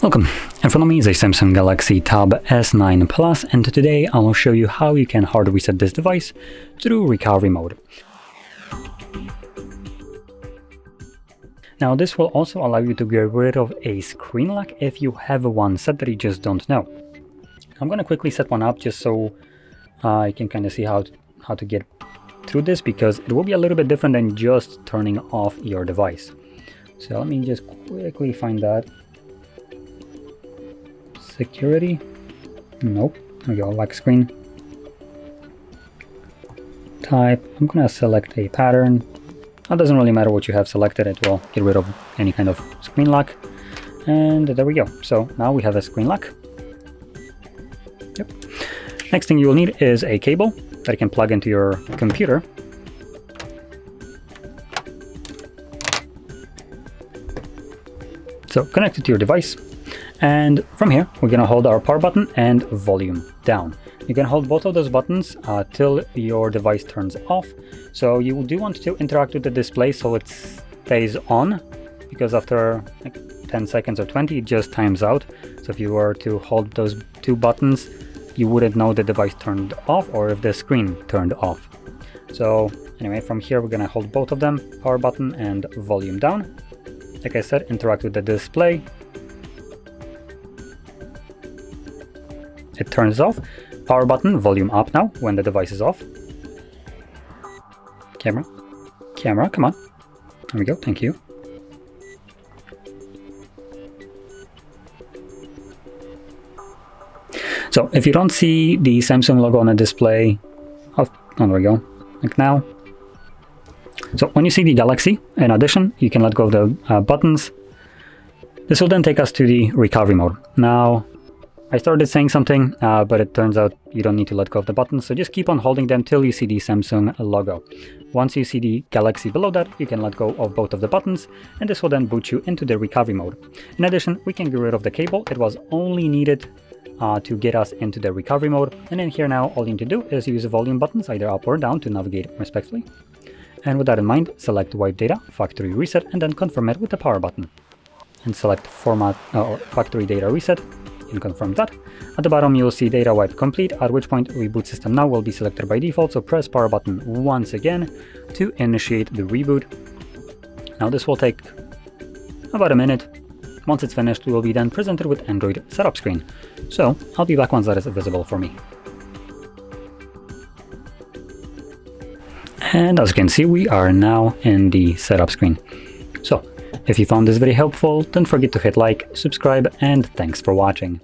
Welcome, in front of me is a Samsung Galaxy Tab S9 Plus, and today I will show you how you can hard reset this device through recovery mode. Now this will also allow you to get rid of a screen lock if you have one set that you just don't know. I'm going to quickly set one up just so you can kind of see how to get through this, because it will be a little bit different than just turning off your device. So let me just quickly find that. Security, nope, there we go, lock screen. Type, I'm gonna select a pattern. It doesn't really matter what you have selected, it will get rid of any kind of screen lock. And there we go, so now we have a screen lock. Yep. Next thing you will need is a cable that you can plug into your computer. So connect it to your device. And from here, we're gonna hold our power button and volume down. You can hold both of those buttons till your device turns off. So you do want to interact with the display so it stays on, because after like 10 seconds or 20, it just times out. So if you were to hold those two buttons, you wouldn't know the device turned off or if the screen turned off. So anyway, from here, we're gonna hold both of them, power button and volume down. Like I said, interact with the display. It turns off. Power button, volume up now when the device is off. Camera, come on. There we go, thank you. So if you don't see the Samsung logo on the display, oh, there we go, like now. So when you see the Galaxy, in addition, you can let go of the buttons. This will then take us to the recovery mode. Now, I started saying something, but it turns out you don't need to let go of the buttons, so just keep on holding them till you see the Samsung logo. Once you see the Galaxy below that, you can let go of both of the buttons, and this will then boot you into the recovery mode. In addition, we can get rid of the cable. It was only needed to get us into the recovery mode, and in here now, all you need to do is use the volume buttons, either up or down, to navigate respectively. And with that in mind, select Wipe Data, Factory Reset, and then confirm it with the power button. And select Format or Factory Data Reset. You can confirm that. At the bottom you will see data wipe complete, at which point reboot system now will be selected by default, so press power button once again to initiate the reboot. Now this will take about a minute. Once it's finished, we will be then presented with Android setup screen. So I'll be back once that is visible for me. And as you can see, we are now in the setup screen. So if you found this video helpful, don't forget to hit like, subscribe, and thanks for watching.